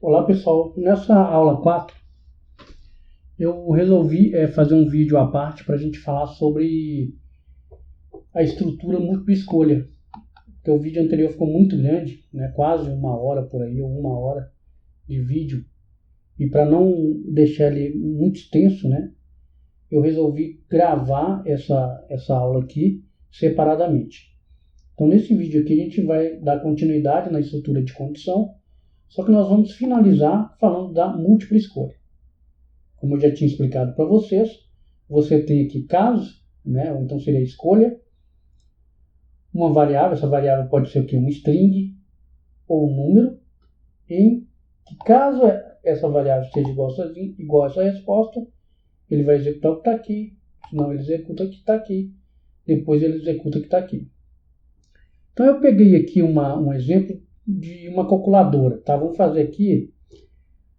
Olá pessoal, nessa aula 4 eu resolvi fazer um vídeo à parte para a gente falar sobre a estrutura múltipla escolha. Porque o vídeo anterior ficou muito grande, né, quase 1 hora por aí, ou 1 hora de vídeo. E para não deixar ele muito extenso, né, eu resolvi gravar essa aula aqui separadamente. Então nesse vídeo aqui a gente vai dar continuidade na estrutura de condição, só que nós vamos finalizar falando da múltipla escolha. Como eu já tinha explicado para vocês, você tem aqui caso, né, ou então seria escolha, uma variável, essa variável pode ser o quê? Um string ou um número, em que caso essa variável seja igual a essa resposta, ele vai executar o que está aqui, senão ele executa o que está aqui, depois ele executa o que está aqui. Então eu peguei aqui um exemplo de uma calculadora, tá? Vamos fazer aqui,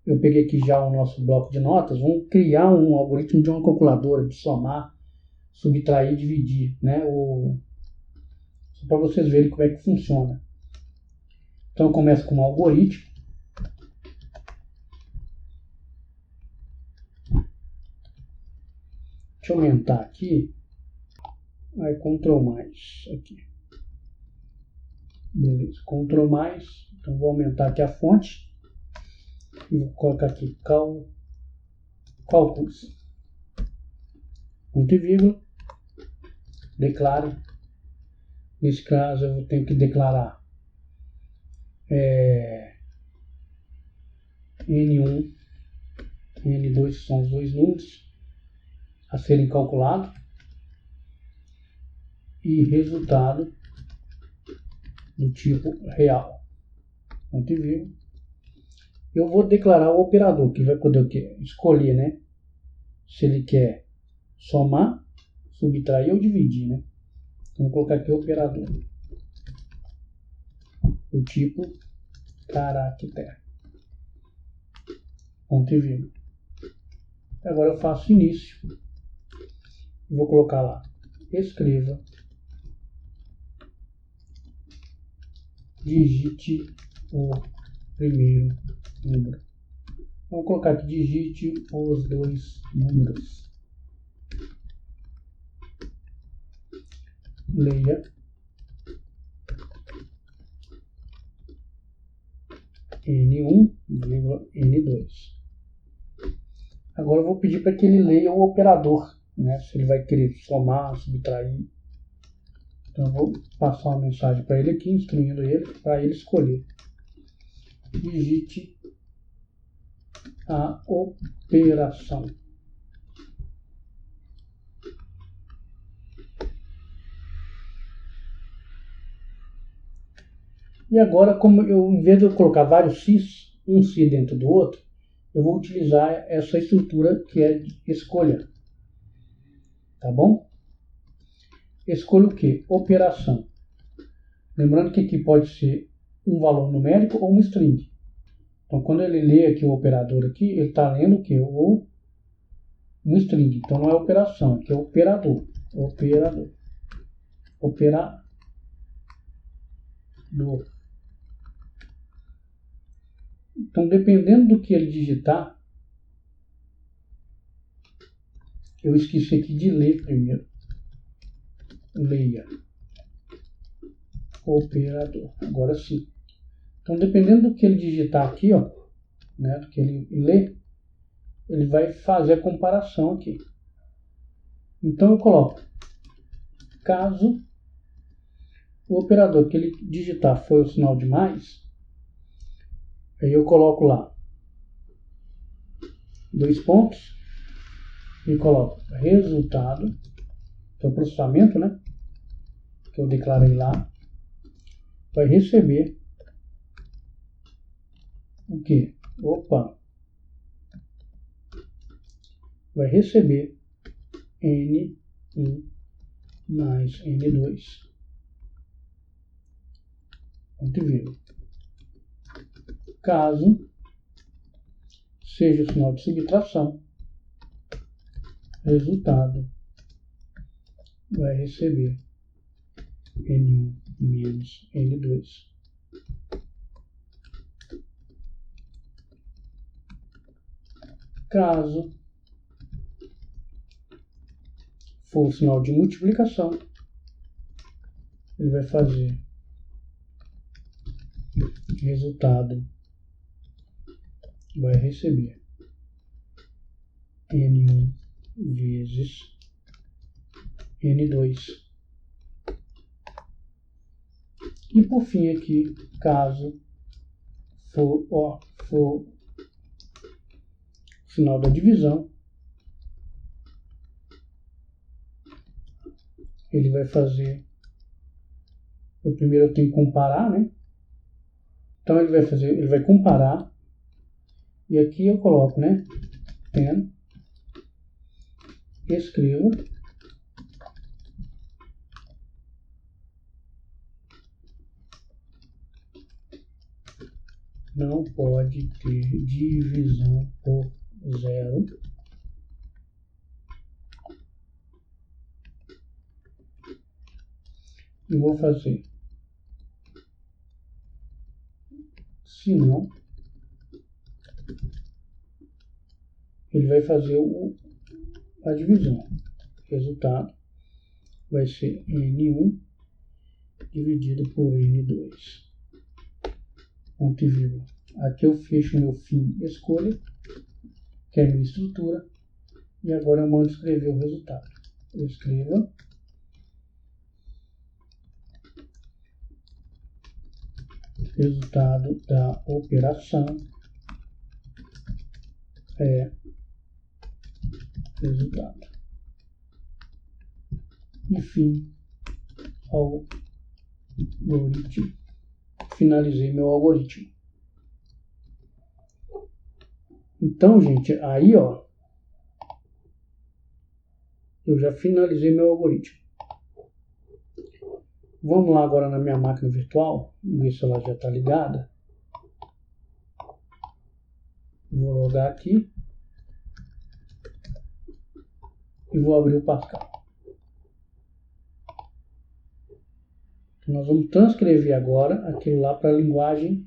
eu peguei aqui já o nosso bloco de notas, vamos criar um algoritmo de uma calculadora, de somar, subtrair e dividir, né? Só para vocês verem como é que funciona. Então eu começo com um algoritmo. Deixa eu aumentar aqui. Aí Ctrl mais aqui. Beleza, Ctrl mais. Então vou aumentar aqui a fonte. E vou colocar aqui cálculos. Ponto e vírgula. Declare. Nesse caso eu tenho que declarar N1, N2 são os dois números a serem calculados. E resultado do tipo real. Ponto e vírgula. Eu vou declarar o operador, que vai poder o quê? Escolher, né? Se ele quer somar, subtrair ou dividir, né? Então, vou colocar aqui o operador. O tipo caractere. Ponto e vírgula. Agora eu faço início. Vou colocar lá. Escreva. Digite o primeiro número. Vamos colocar aqui, digite os dois números. Leia N1, N2. Agora eu vou pedir para que ele leia o operador, né? Se ele vai querer somar, subtrair. Então eu vou passar uma mensagem para ele aqui, instruindo ele, para ele escolher. Digite a operação. E agora, como em vez de eu colocar vários Cs, um C dentro do outro, eu vou utilizar essa estrutura que é de escolha. Tá bom? Escolha o que? Operação. Lembrando que aqui pode ser um valor numérico ou um string. Então, quando ele lê aqui o operador aqui, ele está lendo o que? Um string. Então, não é operação, aqui é operador. Operador. Então, dependendo do que ele digitar, eu esqueci aqui de ler primeiro. Leia. Operador. Agora sim. Então, dependendo do que ele digitar aqui, ó, né, do que ele lê, ele vai fazer a comparação aqui. Então, eu coloco, caso o operador que ele digitar for o sinal de mais, aí eu coloco lá 2 pontos e coloco resultado, que é o processamento, né, que eu declarei lá, vai receber o que? Vai receber N1 mais N2. Ponto e vírgula. Caso seja o sinal de subtração, resultado vai receber N1 menos N2. Caso for o sinal de multiplicação, ele vai fazer resultado, vai receber N1 vezes N2. E por fim aqui, caso for o sinal da divisão, ele vai fazer, primeiro eu tenho que comparar, né? Então ele vai comparar, e aqui eu coloco, né? Pen, escreva, não pode ter divisão por zero. E vou fazer, se não, ele vai fazer a divisão. Resultado vai ser N1 dividido por N2. Ponto e vírgula. Aqui eu fecho meu fim escolha, que é a minha estrutura, e agora eu mando escrever o resultado. Eu escreva resultado da operação é resultado. E fim ao algoritmo. Finalizei meu algoritmo. Então, gente, aí ó, eu já finalizei meu algoritmo. Vamos lá agora na minha máquina virtual, ver se ela já está ligada. Vou logar aqui e vou abrir o Pascal. Então, nós vamos transcrever agora aquilo lá para a linguagem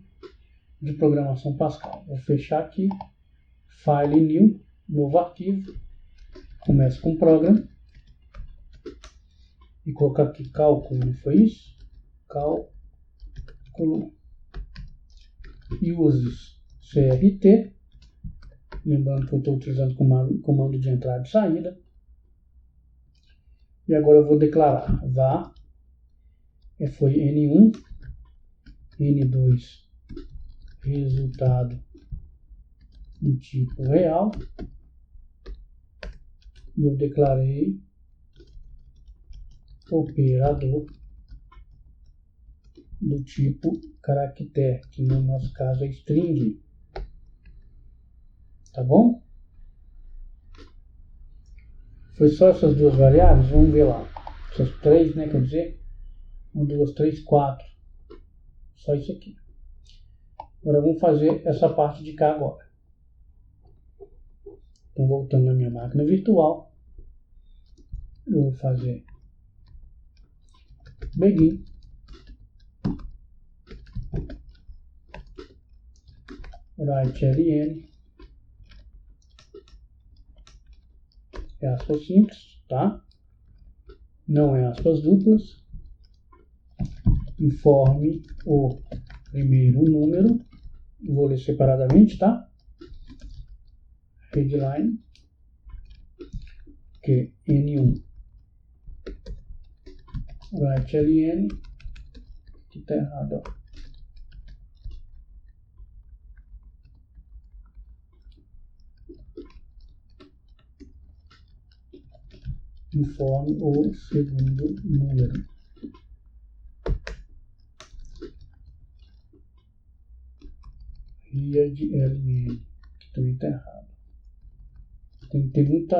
de programação Pascal. Vou fechar aqui, File New, novo arquivo, começa com Program, e colocar aqui cálculo, não foi isso? Cálculo, uses CRT, lembrando que eu estou utilizando comando de entrada e saída, e agora eu vou declarar var, foi N1, N2, resultado do tipo real, e eu declarei operador do tipo caractere, que no nosso caso é string. Tá bom? Foi só essas duas variáveis? Vamos ver lá. Essas três, né? Quer dizer, 1, 2, 3, 4. Só isso aqui. Agora vamos fazer essa parte de cá agora. Então, voltando na minha máquina virtual, eu vou fazer begin, write ln, é aspas simples, tá? Não é aspas duplas. Informe o primeiro número, vou ler separadamente, tá? Headline, que N1, write ln, que tá errado, ó. Informe o segundo número. Read ln, que também está errado. Tem que ter muito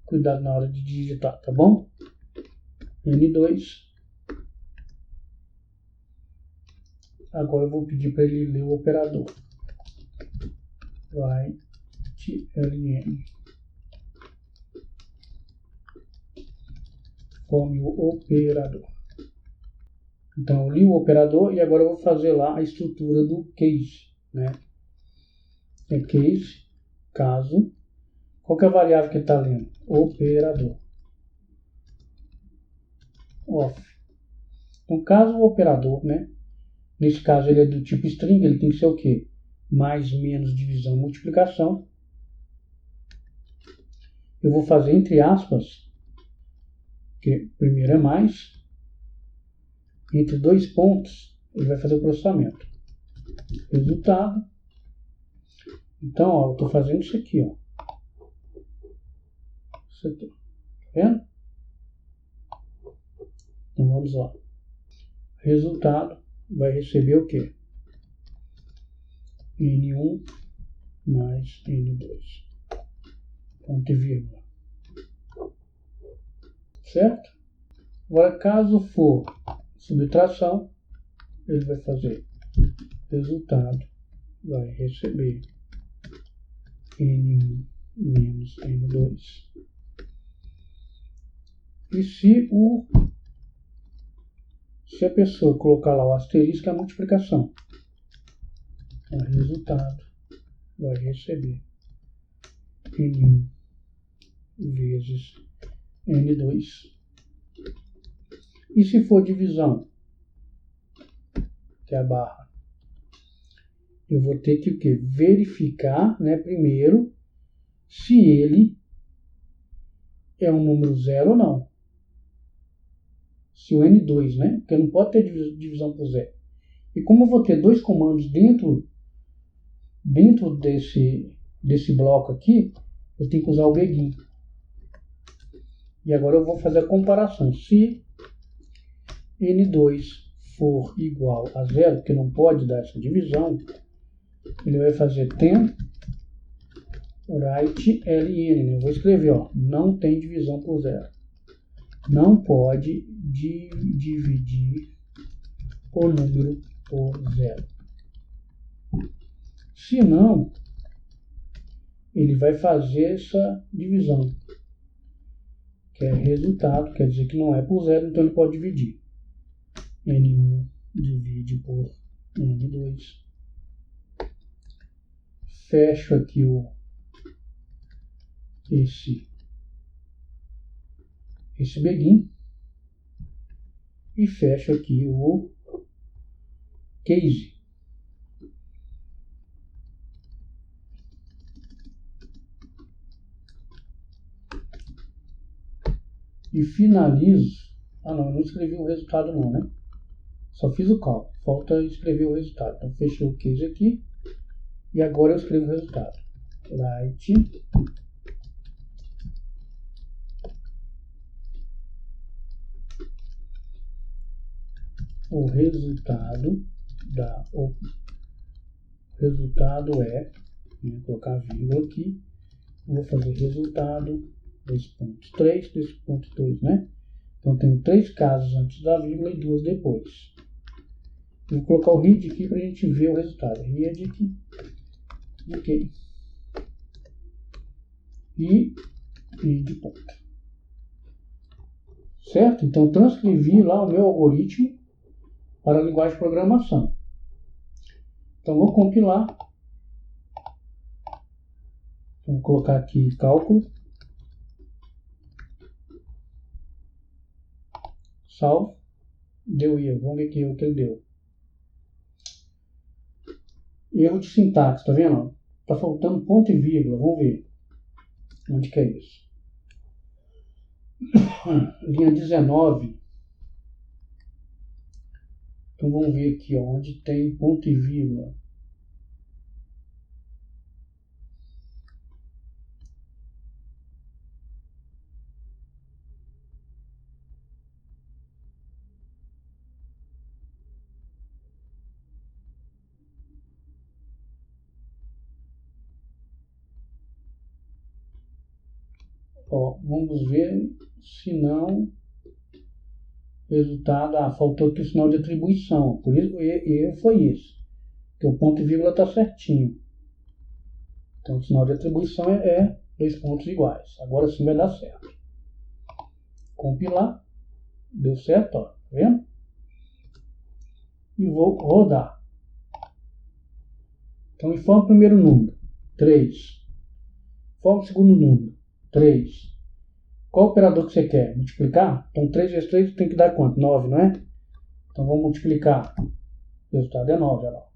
cuidado na hora de digitar, tá bom? N2. Agora eu vou pedir para ele ler o operador. Write ln. Come o operador. Então eu li o operador e agora eu vou fazer lá a estrutura do case, né? É case, caso, Qual que é a variável que ele está lendo? Operador. Off. Então, caso o operador, né? Nesse caso ele é do tipo string, ele tem que ser o quê? Mais, menos, divisão, multiplicação. Eu vou fazer entre aspas, que primeiro é mais, entre dois pontos, ele vai fazer o processamento. Resultado. Então, ó, eu estou fazendo isso aqui, ó. Isso aqui. Tá vendo? Então, vamos lá. Resultado vai receber o quê? N1 mais N2. Ponto e vírgula. Certo? Agora, caso for subtração, ele vai fazer resultado, vai receber N1 menos N2. E se a pessoa colocar lá o asterisco, é a multiplicação. O resultado vai receber N1 vezes N2. E se for divisão, que é a barra, eu vou ter que o quê? Verificar, né, primeiro, se ele é um número zero ou não. Se o N2, né? Porque não pode ter divisão por zero. E como eu vou ter dois comandos dentro desse bloco aqui, eu tenho que usar o begin. E agora eu vou fazer a comparação. Se N2 for igual a zero, porque não pode dar essa divisão, ele vai fazer ten right ln, né? Eu vou escrever, ó, não tem divisão por zero. Não pode dividir o número por zero. Se não, ele vai fazer essa divisão, que é resultado, quer dizer que não é por zero, então ele pode dividir. N1 divide por N2. Fecho aqui esse begin e fecho aqui o case. E finalizo. Ah não, eu não escrevi o resultado não, né? Só fiz o cálculo. Falta escrever o resultado. Então fechei o case aqui. E agora eu escrevo o resultado. Write o resultado o resultado é, vou colocar a vírgula aqui, vou fazer resultado 2.3, 2.2, né? Então tenho 3 casas antes da vírgula e 2 depois. Vou colocar o read aqui para a gente ver o resultado. Read aqui, ok. E read ponto. Certo? Então transcrevi lá o meu algoritmo para a linguagem de programação. Então vou compilar. Vou colocar aqui cálculo. Salvo. Deu erro. Vamos ver que erro que ele deu. Erro de sintaxe, tá vendo? Tá faltando ponto e vírgula. Vamos ver. Onde que é isso? Linha 19. Então vamos ver aqui, ó, onde tem ponto e vírgula. Ó, vamos ver se não resultado, faltou aqui o sinal de atribuição, por isso o erro foi esse, que o ponto e vírgula está certinho. Então o sinal de atribuição é 2 pontos iguais. Agora sim vai dar certo. Compilar, deu certo, ó, tá vendo? E vou rodar. Então informa o primeiro número, 3. Forma o segundo número. 3. Qual operador que você quer? Multiplicar? Então 3 vezes 3 tem que dar quanto? 9, não é? Então vamos multiplicar. O resultado é 9, olha lá.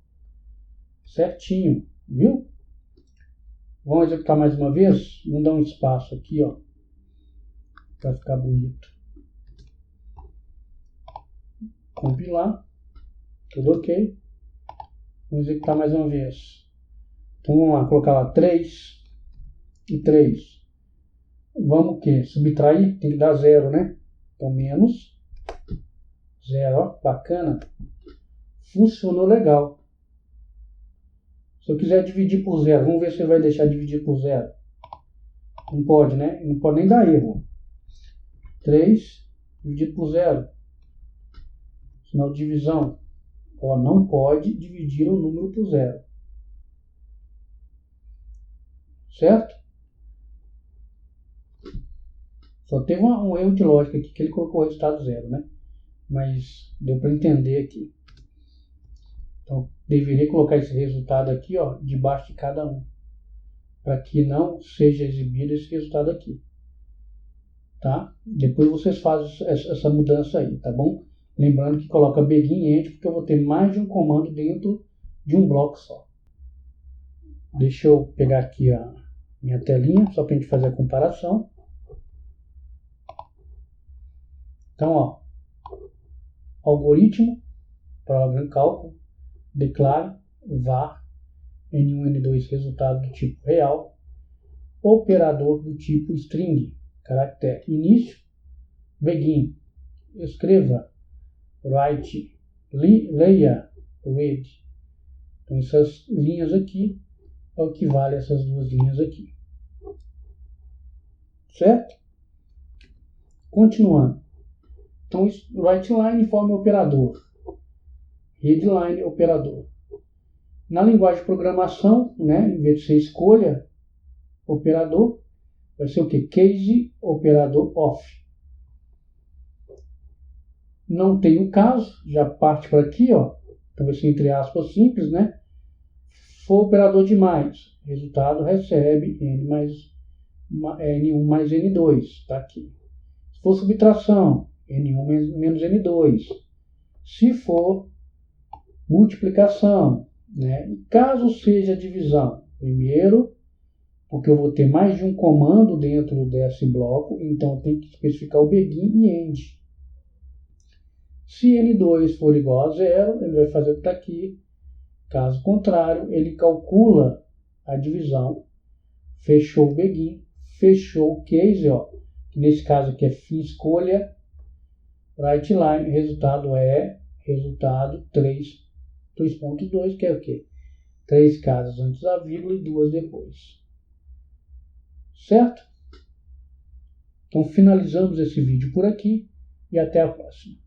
Certinho, viu? Vamos executar mais uma vez? Vamos dar um espaço aqui, ó, para ficar bonito. Compilar. Tudo ok. Vamos executar mais uma vez. Então vamos lá, colocar lá 3 e 3. Vamos o quê? Subtrair? Tem que dar 0, né? Então menos 0, ó, bacana. Funcionou legal. Se eu quiser dividir por 0, vamos ver se ele vai deixar dividir por 0. Não pode, né? Não pode nem dar erro. 3 dividido por 0. Sinal de divisão. Ó, não pode dividir o número por 0. Certo? Só teve um erro de lógica aqui que ele colocou o resultado 0, né? Mas deu para entender aqui. Então, deveria colocar esse resultado aqui, ó, debaixo de cada um, para que não seja exibido esse resultado aqui, tá? Depois vocês fazem essa mudança aí, tá bom? Lembrando que coloca begin end, porque eu vou ter mais de um comando dentro de um bloco só. Deixa eu pegar aqui a minha telinha, só para a gente fazer a comparação. Então, ó, algoritmo, program cálculo, declare, var, N1, N2, resultado do tipo real, operador do tipo string, caractere, início, begin, escreva, write, leia, read. Então essas linhas aqui é o que vale essas duas linhas aqui. Certo? Continuando. Então, writeLine forma operador. Readline, operador. Na linguagem de programação, né, em vez de ser escolha, operador, vai ser o que? Case, operador off. Não tem o caso, já parte para aqui, ó. Então vai ser entre aspas simples, né? For operador de mais, resultado recebe N1 mais N2, tá aqui. Se for subtração, N1 menos N2. Se for multiplicação, né? E caso seja divisão, primeiro, porque eu vou ter mais de um comando dentro desse bloco, então tem que especificar o begin e end. Se N2 for igual a 0, ele vai fazer o que está aqui. Caso contrário, ele calcula a divisão, fechou o begin, fechou o case, ó, que nesse caso aqui é fim escolha, writeLine, resultado é resultado 3.2, que é o quê? 3 casas antes da vírgula e 2 depois. Certo? Então finalizamos esse vídeo por aqui e até a próxima.